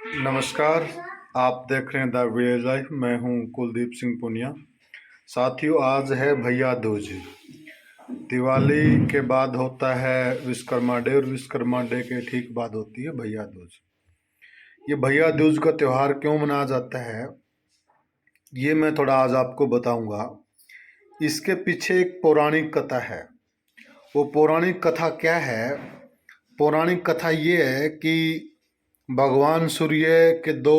नमस्कार। आप देख रहे हैं द विलेज लाइफ। मैं हूं कुलदीप सिंह पुनिया। साथियों, आज है भैया दूज। दिवाली के बाद होता है विश्वकर्मा डे और विश्वकर्मा डे के ठीक बाद होती है भैया दूज। ये भैया दूज का त्यौहार क्यों मनाया जाता है, ये मैं थोड़ा आज आपको बताऊंगा। इसके पीछे एक पौराणिक कथा है। वो पौराणिक कथा क्या है? पौराणिक कथा ये है कि भगवान सूर्य के दो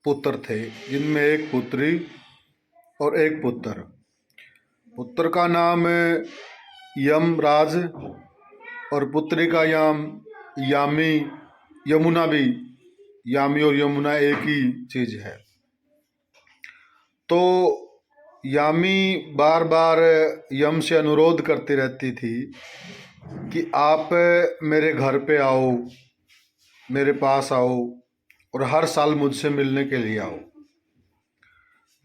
पुत्र थे, जिनमें एक पुत्री और एक पुत्र। पुत्र का नाम यमराज और पुत्री का नाम यामी। यमुना भी, यामी और यमुना एक ही चीज है। तो यामी बार बार यम से अनुरोध करती रहती थी कि आप मेरे घर पे आओ, मेरे पास आओ और हर साल मुझसे मिलने के लिए आओ।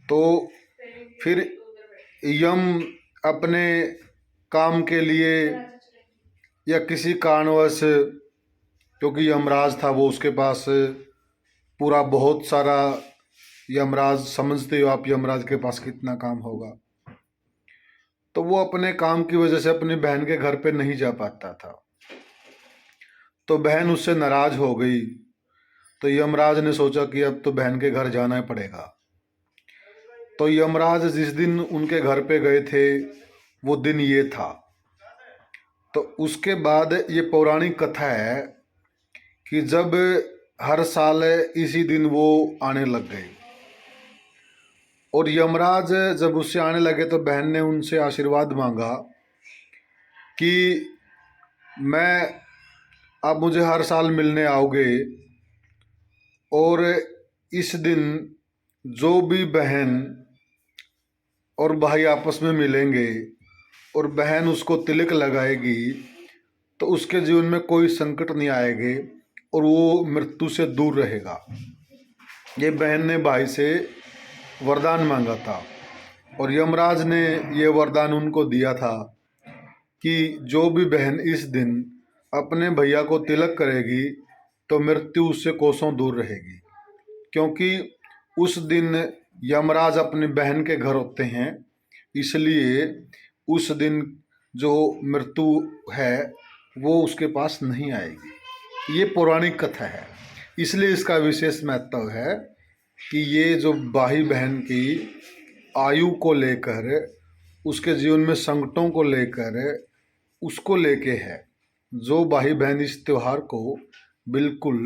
तो फिर यम अपने काम के लिए या किसी कारणवश, क्योंकि यमराज था वो, उसके पास पूरा बहुत सारा, यमराज समझते हो आप यमराज के पास कितना काम होगा, तो वो अपने काम की वजह से अपनी बहन के घर पे नहीं जा पाता था। तो बहन उससे नाराज हो गई। तो यमराज ने सोचा कि अब तो बहन के घर जाना ही पड़ेगा। तो यमराज जिस दिन उनके घर पे गए थे वो दिन ये था। तो उसके बाद ये पौराणिक कथा है कि जब हर साल इसी दिन वो आने लग गए और यमराज जब उससे आने लगे तो बहन ने उनसे आशीर्वाद मांगा कि मैं, आप मुझे हर साल मिलने आओगे और इस दिन जो भी बहन और भाई आपस में मिलेंगे और बहन उसको तिलक लगाएगी तो उसके जीवन में कोई संकट नहीं आएगी और वो मृत्यु से दूर रहेगा। ये बहन ने भाई से वरदान मांगा था और यमराज ने ये वरदान उनको दिया था कि जो भी बहन इस दिन अपने भैया को तिलक करेगी तो मृत्यु उससे कोसों दूर रहेगी, क्योंकि उस दिन यमराज अपनी बहन के घर होते हैं। इसलिए उस दिन जो मृत्यु है वो उसके पास नहीं आएगी। ये पौराणिक कथा है, इसलिए इसका विशेष महत्व है कि ये जो भाई बहन की आयु को लेकर, उसके जीवन में संकटों को लेकर, उसको लेके है। जो भाई बहन इस त्योहार को बिल्कुल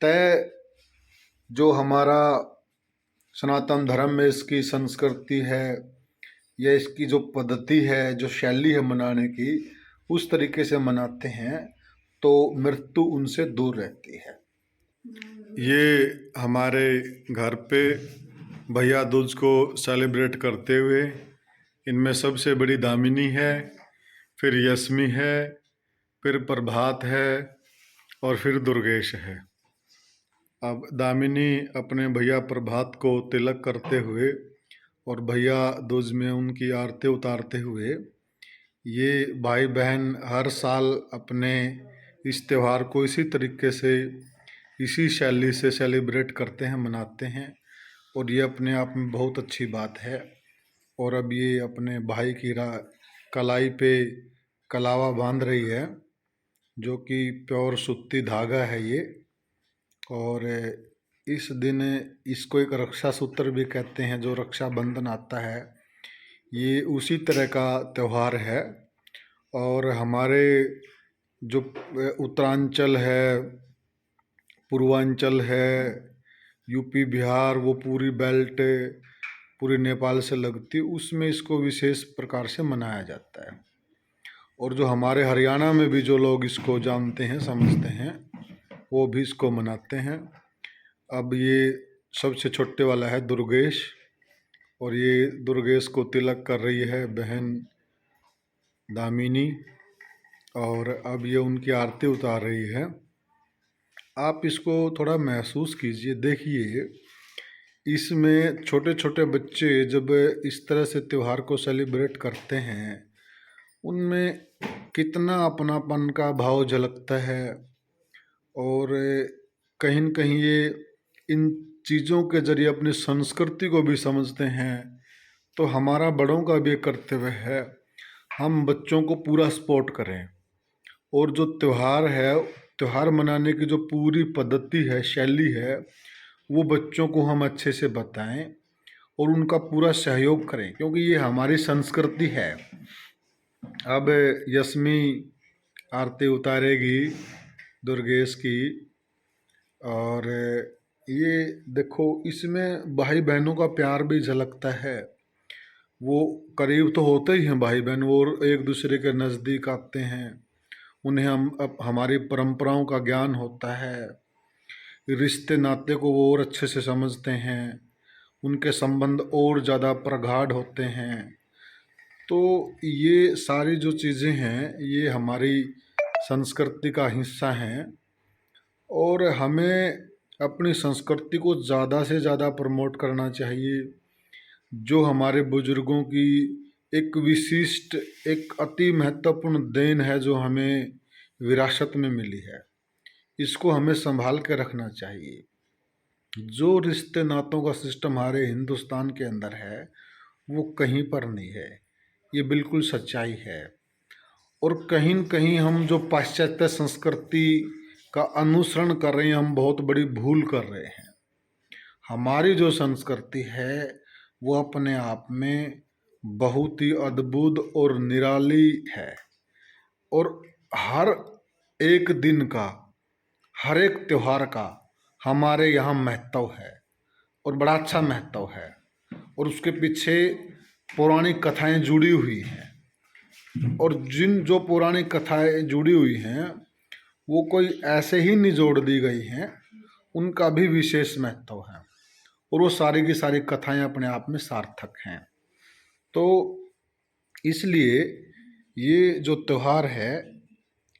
तय, जो हमारा सनातन धर्म में इसकी संस्कृति है या इसकी जो पद्धति है, जो शैली है मनाने की, उस तरीके से मनाते हैं तो मृत्यु उनसे दूर रहती है। ये हमारे घर पे भैया दूज को सेलिब्रेट करते हुए इनमें सबसे बड़ी दामिनी है, फिर यश्मि है, फिर प्रभात है और फिर दुर्गेश है। अब दामिनी अपने भैया प्रभात को तिलक करते हुए और भैया दूज में उनकी आरती उतारते हुए, ये भाई बहन हर साल अपने इस त्यौहार को इसी तरीके से, इसी शैली से सेलिब्रेट करते हैं, मनाते हैं और ये अपने आप में बहुत अच्छी बात है। और अब ये अपने भाई की कलाई पे कलावा बांध रही है, जो कि प्योर सूती धागा है ये। और इस दिन इसको एक रक्षा सूत्र भी कहते हैं, जो रक्षाबंधन आता है, ये उसी तरह का त्यौहार है। और हमारे जो उत्तरांचल है, पूर्वांचल है, यूपी बिहार, वो पूरी बेल्ट पूरी नेपाल से लगती, उसमें इसको विशेष प्रकार से मनाया जाता है। और जो हमारे हरियाणा में भी जो लोग इसको जानते हैं, समझते हैं, वो भी इसको मनाते हैं। अब ये सबसे छोटे वाला है दुर्गेश, और ये दुर्गेश को तिलक कर रही है बहन दामिनी, और अब ये उनकी आरती उतार रही है। आप इसको थोड़ा महसूस कीजिए, देखिए इसमें छोटे छोटे बच्चे जब इस तरह से त्यौहार को सेलिब्रेट करते हैं, उनमें कितना अपनापन का भाव झलकता है। और कहीं न कहीं ये इन चीज़ों के जरिए अपनी संस्कृति को भी समझते हैं, तो हमारा बड़ों का भी एक कर्तव्य है हम बच्चों को पूरा सपोर्ट करें। और जो त्यौहार है, त्यौहार मनाने की जो पूरी पद्धति है, शैली है, वो बच्चों को हम अच्छे से बताएं और उनका पूरा सहयोग करें, क्योंकि ये हमारी संस्कृति है। अब यशमी आरती उतारेगी दुर्गेश की, और ये देखो इसमें भाई बहनों का प्यार भी झलकता है। वो करीब तो होते ही हैं भाई बहन, और एक दूसरे के नज़दीक आते हैं, उन्हें हम अब हमारी परंपराओं का ज्ञान होता है, रिश्ते नाते को वो और अच्छे से समझते हैं, उनके संबंध और ज़्यादा प्रगाढ़ होते हैं। तो ये सारी जो चीज़ें हैं ये हमारी संस्कृति का हिस्सा हैं, और हमें अपनी संस्कृति को ज़्यादा से ज़्यादा प्रमोट करना चाहिए। जो हमारे बुजुर्गों की एक विशिष्ट, एक अति महत्वपूर्ण देन है जो हमें विरासत में मिली है, इसको हमें संभाल के रखना चाहिए। जो रिश्ते नातों का सिस्टम हमारे हिंदुस्तान के अंदर है वो कहीं पर नहीं है, ये बिल्कुल सच्चाई है। और कहीं न कहीं हम जो पाश्चात्य संस्कृति का अनुसरण कर रहे हैं, हम बहुत बड़ी भूल कर रहे हैं। हमारी जो संस्कृति है वो अपने आप में बहुत ही अद्भुत और निराली है, और हर एक दिन का, हर एक त्यौहार का हमारे यहाँ महत्व है, और बड़ा अच्छा महत्व है, और उसके पीछे पौराणिक कथाएं जुड़ी हुई हैं। और जिन जो पौराणिक कथाएं जुड़ी हुई हैं वो कोई ऐसे ही नहीं जोड़ दी गई हैं, उनका भी विशेष महत्व है, और वो सारी की सारी कथाएं अपने आप में सार्थक हैं। तो इसलिए ये जो त्यौहार है,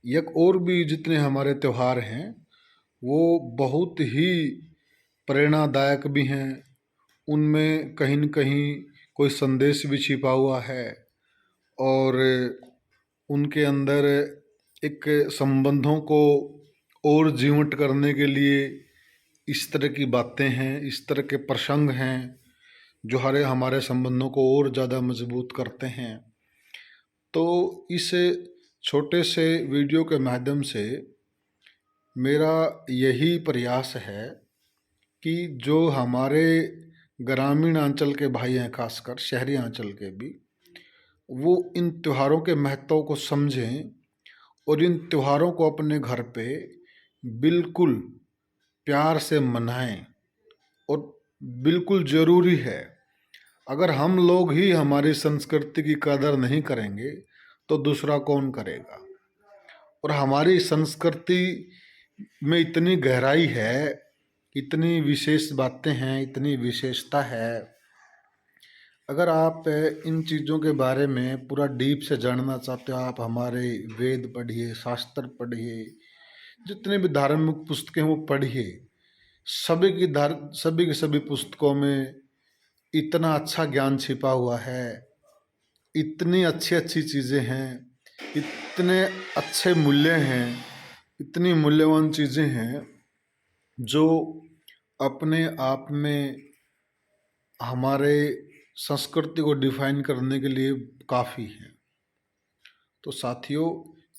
एक और भी जितने हमारे त्यौहार हैं वो बहुत ही प्रेरणादायक भी हैं, उनमें कहीं न कहीं कोई संदेश भी छिपा हुआ है, और उनके अंदर एक संबंधों को और जीवंत करने के लिए इस तरह की बातें हैं, इस तरह के प्रसंग हैं जो हमारे संबंधों को और ज़्यादा मजबूत करते हैं। तो इस छोटे से वीडियो के माध्यम से मेरा यही प्रयास है कि जो हमारे ग्रामीण अंचल के भाई हैं, खासकर शहरी अंचल के भी, वो इन त्योहारों के महत्व को समझें और इन त्योहारों को अपने घर पे बिल्कुल प्यार से मनाएं। और बिल्कुल ज़रूरी है, अगर हम लोग ही हमारी संस्कृति की कदर नहीं करेंगे तो दूसरा कौन करेगा। और हमारी संस्कृति में इतनी गहराई है, इतनी विशेष बातें हैं, इतनी विशेषता है। अगर आप इन चीज़ों के बारे में पूरा डीप से जानना चाहते हो, आप हमारे वेद पढ़िए, शास्त्र पढ़िए, जितने भी धार्मिक पुस्तकें वो पढ़िए। सभी की सभी पुस्तकों में इतना अच्छा ज्ञान छिपा हुआ है, इतनी अच्छी अच्छी चीज़ें हैं, इतने अच्छे मूल्य हैं, इतनी मूल्यवान चीज़ें हैं जो अपने आप में हमारे संस्कृति को डिफाइन करने के लिए काफ़ी है। तो साथियों,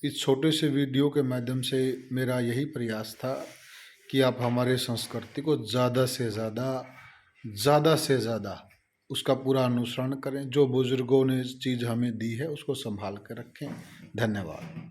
इस छोटे से वीडियो के माध्यम से मेरा यही प्रयास था कि आप हमारे संस्कृति को ज़्यादा से ज़्यादा उसका पूरा अनुसरण करें। जो बुज़ुर्गों ने चीज़ हमें दी है उसको संभाल कर रखें। धन्यवाद।